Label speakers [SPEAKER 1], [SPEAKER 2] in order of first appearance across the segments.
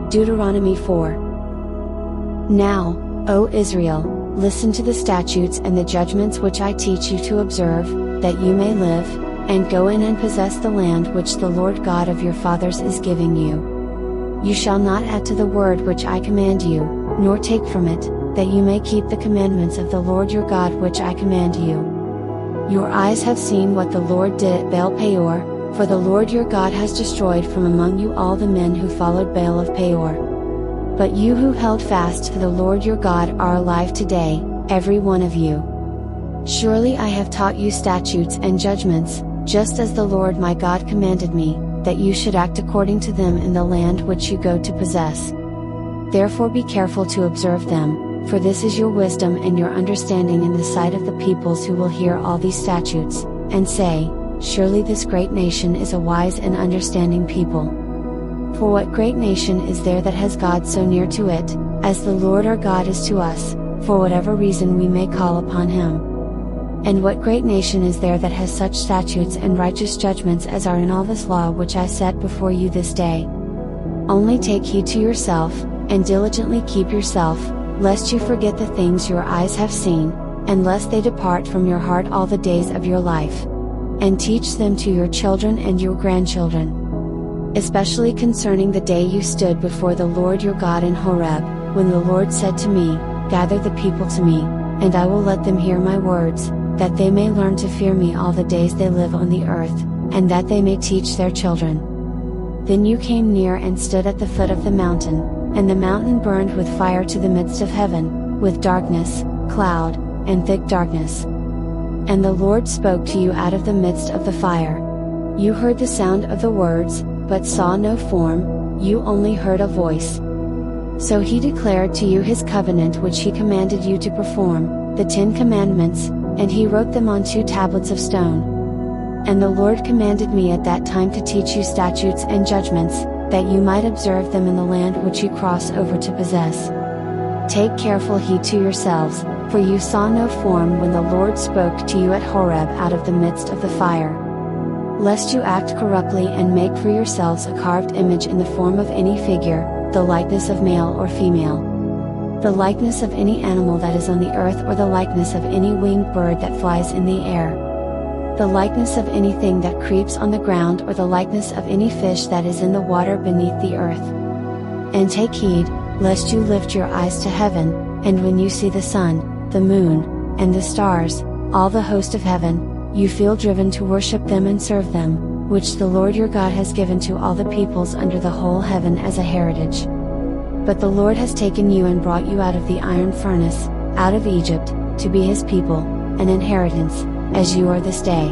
[SPEAKER 1] Deuteronomy 4. Now, O Israel, listen to the statutes and the judgments which I teach you to observe, that you may live, and go in and possess the land which the Lord God of your fathers is giving you. You shall not add to the word which I command you, nor take from it, that you may keep the commandments of the Lord your God which I command you. Your eyes have seen what the Lord did at Baal Peor, for the Lord your God has destroyed from among you all the men who followed Baal of Peor. But you who held fast to the Lord your God are alive today, every one of you. Surely I have taught you statutes and judgments, just as the Lord my God commanded me, that you should act according to them in the land which you go to possess. Therefore be careful to observe them, for this is your wisdom and your understanding in the sight of the peoples who will hear all these statutes, and say, surely this great nation is a wise and understanding people. For what great nation is there that has God so near to it, as the Lord our God is to us, for whatever reason we may call upon Him? And what great nation is there that has such statutes and righteous judgments as are in all this law which I set before you this day? Only take heed to yourself, and diligently keep yourself, lest you forget the things your eyes have seen, and lest they depart from your heart all the days of your life. And teach them to your children and your grandchildren. Especially concerning the day you stood before the Lord your God in Horeb, when the Lord said to me, gather the people to me, and I will let them hear my words, that they may learn to fear me all the days they live on the earth, and that they may teach their children. Then you came near and stood at the foot of the mountain, and the mountain burned with fire to the midst of heaven, with darkness, cloud, and thick darkness. And the Lord spoke to you out of the midst of the fire. You heard the sound of the words, but saw no form, you only heard a voice. So He declared to you His covenant which He commanded you to perform, the 10 Commandments, and He wrote them on 2 tablets of stone. And the Lord commanded me at that time to teach you statutes and judgments, that you might observe them in the land which you cross over to possess. Take careful heed to yourselves, for you saw no form when the Lord spoke to you at Horeb out of the midst of the fire. Lest you act corruptly and make for yourselves a carved image in the form of any figure, the likeness of male or female, the likeness of any animal that is on the earth, or the likeness of any winged bird that flies in the air, the likeness of anything that creeps on the ground, or the likeness of any fish that is in the water beneath the earth. And take heed, lest you lift your eyes to heaven, and when you see the sun, the moon, and the stars, all the host of heaven, you feel driven to worship them and serve them, which the Lord your God has given to all the peoples under the whole heaven as a heritage. But the Lord has taken you and brought you out of the iron furnace, out of Egypt, to be His people, an inheritance, as you are this day.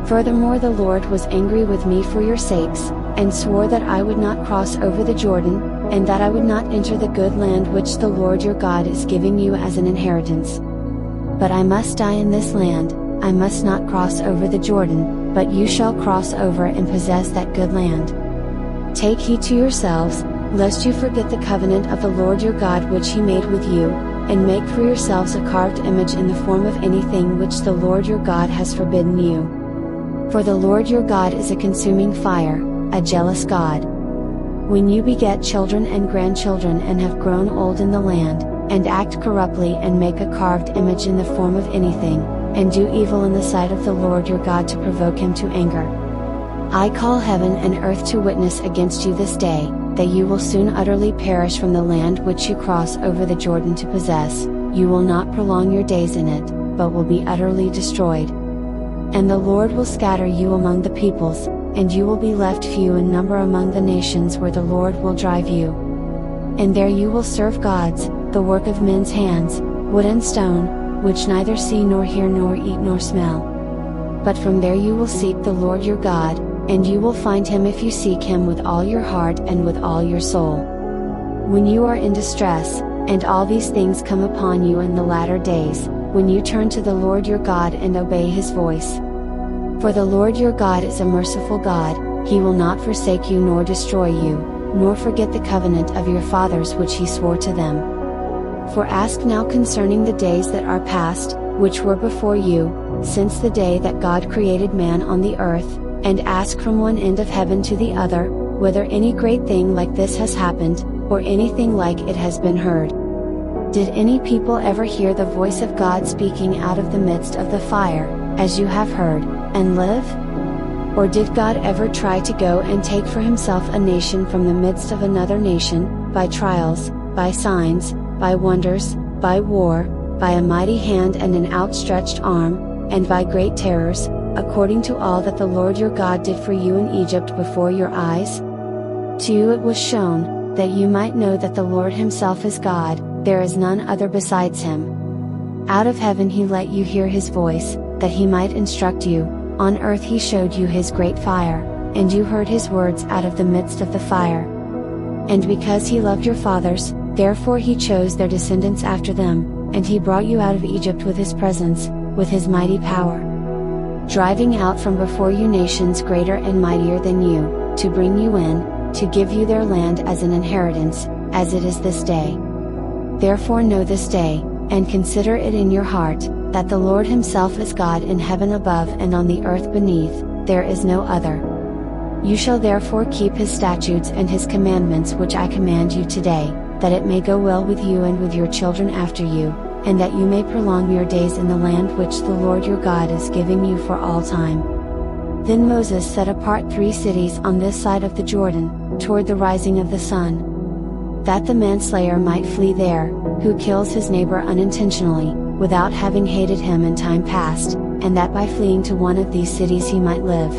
[SPEAKER 1] Furthermore the Lord was angry with me for your sakes, and swore that I would not cross over the Jordan, and that I would not enter the good land which the Lord your God is giving you as an inheritance. But I must die in this land, I must not cross over the Jordan, but you shall cross over and possess that good land. Take heed to yourselves, lest you forget the covenant of the Lord your God which He made with you, and make for yourselves a carved image in the form of anything which the Lord your God has forbidden you. For the Lord your God is a consuming fire, a jealous God. When you beget children and grandchildren and have grown old in the land, and act corruptly and make a carved image in the form of anything, and do evil in the sight of the Lord your God to provoke Him to anger, I call heaven and earth to witness against you this day, that you will soon utterly perish from the land which you cross over the Jordan to possess. You will not prolong your days in it, but will be utterly destroyed. And the Lord will scatter you among the peoples, and you will be left few in number among the nations where the Lord will drive you. And there you will serve gods, the work of men's hands, wood and stone, which neither see nor hear nor eat nor smell. But from there you will seek the Lord your God, and you will find Him if you seek Him with all your heart and with all your soul. When you are in distress, and all these things come upon you in the latter days, when you turn to the Lord your God and obey His voice. For the Lord your God is a merciful God, He will not forsake you nor destroy you, nor forget the covenant of your fathers which He swore to them. For ask now concerning the days that are past, which were before you, since the day that God created man on the earth, and ask from one end of heaven to the other, whether any great thing like this has happened, or anything like it has been heard. Did any people ever hear the voice of God speaking out of the midst of the fire, as you have heard, and live? Or did God ever try to go and take for himself a nation from the midst of another nation, by trials, by signs, by wonders, by war, by a mighty hand and an outstretched arm, and by great terrors, according to all that the Lord your God did for you in Egypt before your eyes? To you it was shown, that you might know that the Lord himself is God, there is none other besides him. Out of heaven he let you hear his voice, that he might instruct you, on earth he showed you his great fire, and you heard his words out of the midst of the fire. And because he loved your fathers, therefore he chose their descendants after them, and he brought you out of Egypt with his presence, with his mighty power, driving out from before you nations greater and mightier than you, to bring you in, to give you their land as an inheritance, as it is this day. Therefore know this day, and consider it in your heart, that the Lord himself is God in heaven above and on the earth beneath, there is no other. You shall therefore keep his statutes and his commandments which I command you today, that it may go well with you and with your children after you, and that you may prolong your days in the land which the Lord your God is giving you for all time. Then Moses set apart 3 cities on this side of the Jordan, toward the rising of the sun, that the manslayer might flee there, who kills his neighbor unintentionally, without having hated him in time past, and that by fleeing to one of these cities he might live.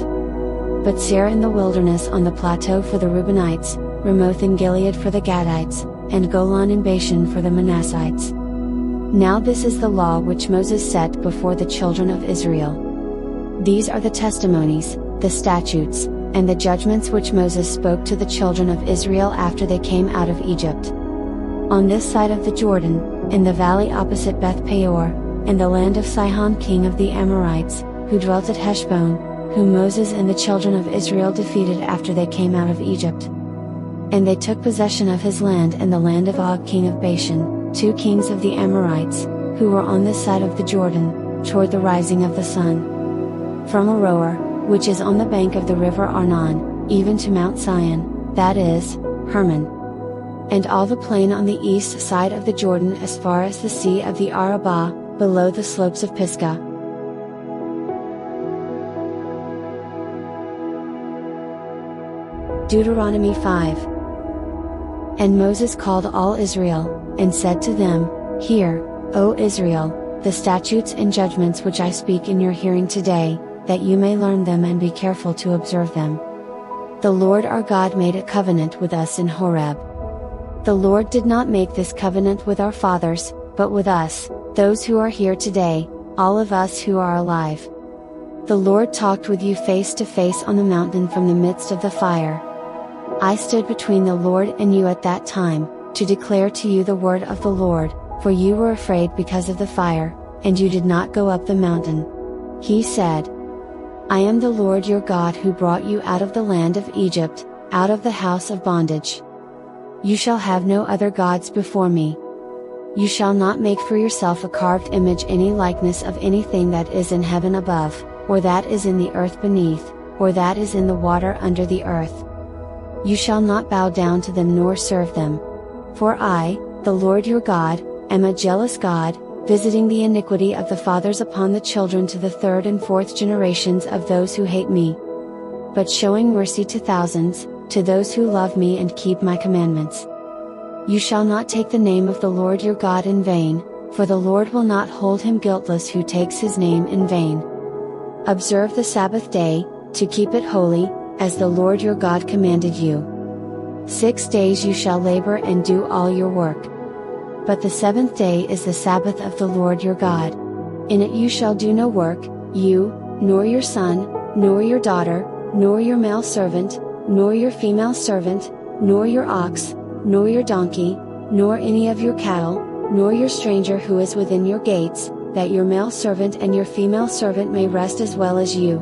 [SPEAKER 1] But Seir in the wilderness on the plateau for the Reubenites, Ramoth in Gilead for the Gadites, and Golan in Bashan for the Manassites. Now this is the law which Moses set before the children of Israel. These are the testimonies, the statutes, and the judgments which Moses spoke to the children of Israel after they came out of Egypt. On this side of the Jordan, in the valley opposite Beth Peor, in the land of Sihon king of the Amorites, who dwelt at Heshbon, whom Moses and the children of Israel defeated after they came out of Egypt. And they took possession of his land and the land of Og king of Bashan, 2 kings of the Amorites, who were on this side of the Jordan, toward the rising of the sun. From Aroer, which is on the bank of the river Arnon, even to Mount Sion, that is, Hermon. And all the plain on the east side of the Jordan as far as the sea of the Arabah, below the slopes of Pisgah. Deuteronomy 5. And Moses called all Israel, and said to them, Hear, O Israel, the statutes and judgments which I speak in your hearing today, that you may learn them and be careful to observe them. The Lord our God made a covenant with us in Horeb. The Lord did not make this covenant with our fathers, but with us, those who are here today, all of us who are alive. The Lord talked with you face to face on the mountain from the midst of the fire. I stood between the Lord and you at that time, to declare to you the word of the Lord, for you were afraid because of the fire, and you did not go up the mountain. He said, I am the Lord your God who brought you out of the land of Egypt, out of the house of bondage. You shall have no other gods before me. You shall not make for yourself a carved image any likeness of anything that is in heaven above, or that is in the earth beneath, or that is in the water under the earth. You shall not bow down to them nor serve them. For I, the Lord your God, am a jealous God, visiting the iniquity of the fathers upon the children to the 3rd and 4th generations of those who hate me, but showing mercy to thousands, to those who love me and keep my commandments. You shall not take the name of the Lord your God in vain, for the Lord will not hold him guiltless who takes his name in vain. Observe the Sabbath day, to keep it holy, as the Lord your God commanded you. 6 days you shall labor and do all your work. But the 7th day is the Sabbath of the Lord your God. In it you shall do no work, you, nor your son, nor your daughter, nor your male servant, nor your female servant, nor your ox, nor your donkey, nor any of your cattle, nor your stranger who is within your gates, that your male servant and your female servant may rest as well as you.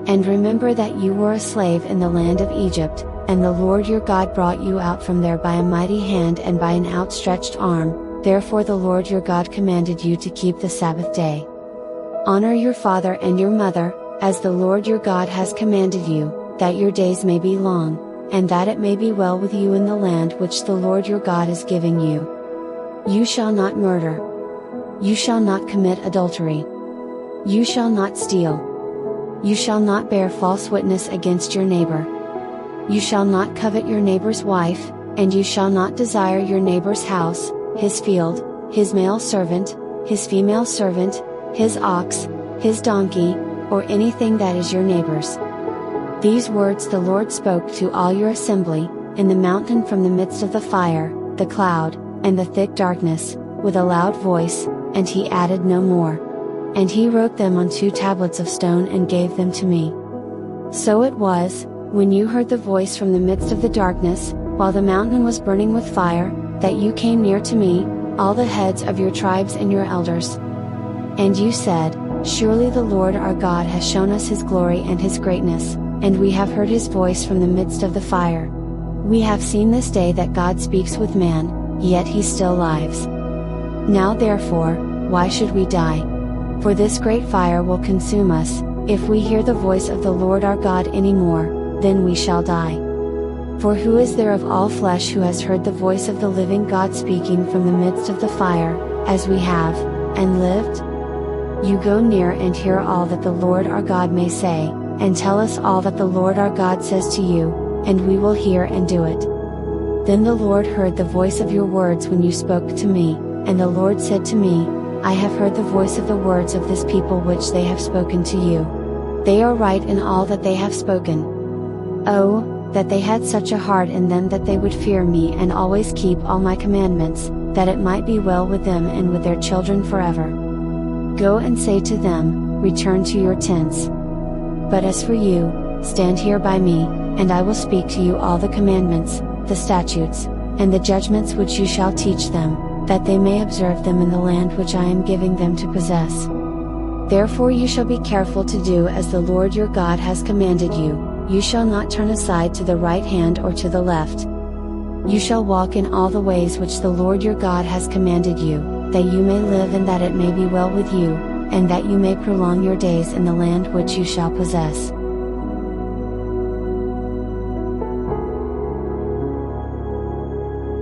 [SPEAKER 1] And remember that you were a slave in the land of Egypt, and the Lord your God brought you out from there by a mighty hand and by an outstretched arm, therefore the Lord your God commanded you to keep the Sabbath day. Honor your father and your mother, as the Lord your God has commanded you, that your days may be long, and that it may be well with you in the land which the Lord your God is giving you. You shall not murder. You shall not commit adultery. You shall not steal. You shall not bear false witness against your neighbor. You shall not covet your neighbor's wife, and you shall not desire your neighbor's house, his field, his male servant, his female servant, his ox, his donkey, or anything that is your neighbor's. These words the Lord spoke to all your assembly, in the mountain from the midst of the fire, the cloud, and the thick darkness, with a loud voice, and he added no more. And he wrote them on 2 tablets of stone and gave them to me. So it was, when you heard the voice from the midst of the darkness, while the mountain was burning with fire, that you came near to me, all the heads of your tribes and your elders. And you said, Surely the Lord our God has shown us his glory and his greatness, and we have heard his voice from the midst of the fire. We have seen this day that God speaks with man, yet he still lives. Now therefore, why should we die? For this great fire will consume us, if we hear the voice of the Lord our God any more, then we shall die. For who is there of all flesh who has heard the voice of the living God speaking from the midst of the fire, as we have, and lived? You go near and hear all that the Lord our God may say, and tell us all that the Lord our God says to you, and we will hear and do it. Then the Lord heard the voice of your words when you spoke to me, and the Lord said to me, I have heard the voice of the words of this people which they have spoken to you. They are right in all that they have spoken. Oh, that they had such a heart in them that they would fear me and always keep all my commandments, that it might be well with them and with their children forever. Go and say to them, Return to your tents. But as for you, stand here by me, and I will speak to you all the commandments, the statutes, and the judgments which you shall teach them, that they may observe them in the land which I am giving them to possess. Therefore you shall be careful to do as the Lord your God has commanded you, you shall not turn aside to the right hand or to the left. You shall walk in all the ways which the Lord your God has commanded you, that you may live and that it may be well with you, and that you may prolong your days in the land which you shall possess.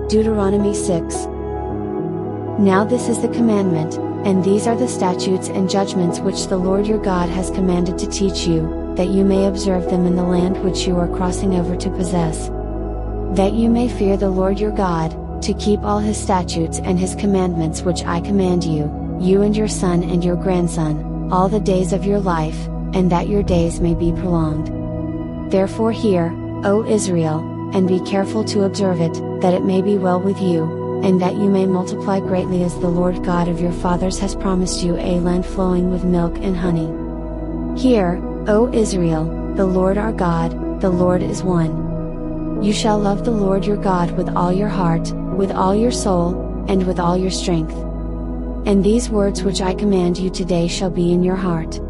[SPEAKER 1] Deuteronomy 6. Now this is the commandment, and these are the statutes and judgments which the Lord your God has commanded to teach you, that you may observe them in the land which you are crossing over to possess. That you may fear the Lord your God, to keep all his statutes and his commandments which I command you, you and your son and your grandson, all the days of your life, and that your days may be prolonged. Therefore hear, O Israel, and be careful to observe it, that it may be well with you, and that you may multiply greatly as the Lord God of your fathers has promised you, a land flowing with milk and honey. Hear, O Israel, the Lord our God, the Lord is one. You shall love the Lord your God with all your heart, with all your soul, and with all your strength. And these words which I command you today shall be in your heart.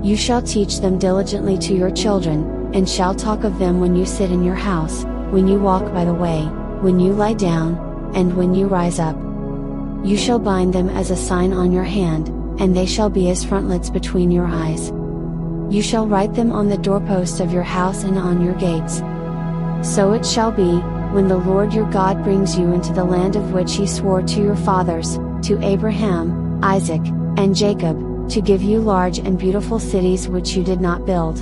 [SPEAKER 1] You shall teach them diligently to your children, and shall talk of them when you sit in your house, when you walk by the way, when you lie down, and when you rise up. You shall bind them as a sign on your hand, and they shall be as frontlets between your eyes. You shall write them on the doorposts of your house and on your gates. So it shall be, when the Lord your God brings you into the land of which he swore to your fathers, to Abraham, Isaac, and Jacob, to give you large and beautiful cities which you did not build,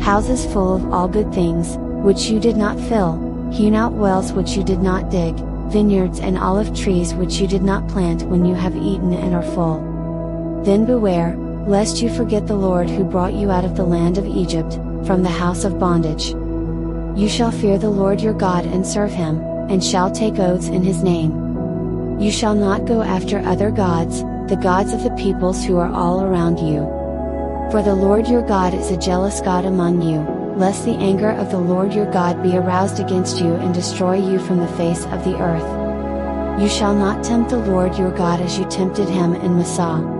[SPEAKER 1] houses full of all good things, which you did not fill, hewn out wells which you did not dig, vineyards and olive trees which you did not plant when you have eaten and are full. Then beware, lest you forget the Lord who brought you out of the land of Egypt, from the house of bondage. You shall fear the Lord your God and serve him, and shall take oaths in his name. You shall not go after other gods, the gods of the peoples who are all around you. For the Lord your God is a jealous God among you, lest the anger of the Lord your God be aroused against you and destroy you from the face of the earth. You shall not tempt the Lord your God as you tempted him in Massah.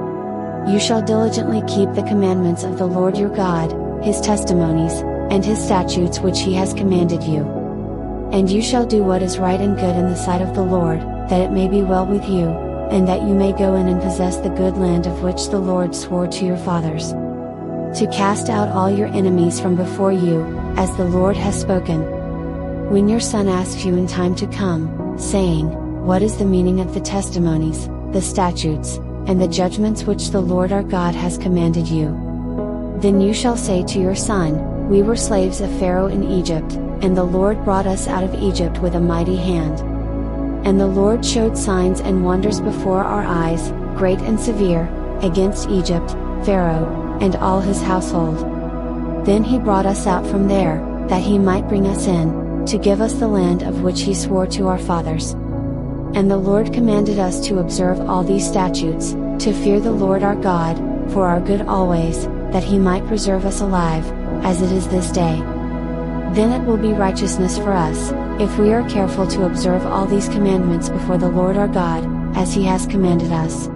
[SPEAKER 1] You shall diligently keep the commandments of the Lord your God, his testimonies, and his statutes which he has commanded you. And you shall do what is right and good in the sight of the Lord, that it may be well with you, and that you may go in and possess the good land of which the Lord swore to your fathers. To cast out all your enemies from before you, as the Lord has spoken, When your son asks you in time to come, saying, "What is the meaning of the testimonies, the statutes, and the judgments which the Lord our God has commanded you?" Then you shall say to your son, "We were slaves of Pharaoh in Egypt, and the Lord brought us out of Egypt with a mighty hand. And the Lord showed signs and wonders before our eyes, great and severe, against Egypt, Pharaoh, and all his household. Then he brought us out from there, that he might bring us in, to give us the land of which he swore to our fathers. And the Lord commanded us to observe all these statutes, to fear the Lord our God, for our good always, that he might preserve us alive, as it is this day. Then it will be righteousness for us, if we are careful to observe all these commandments before the Lord our God, as he has commanded us."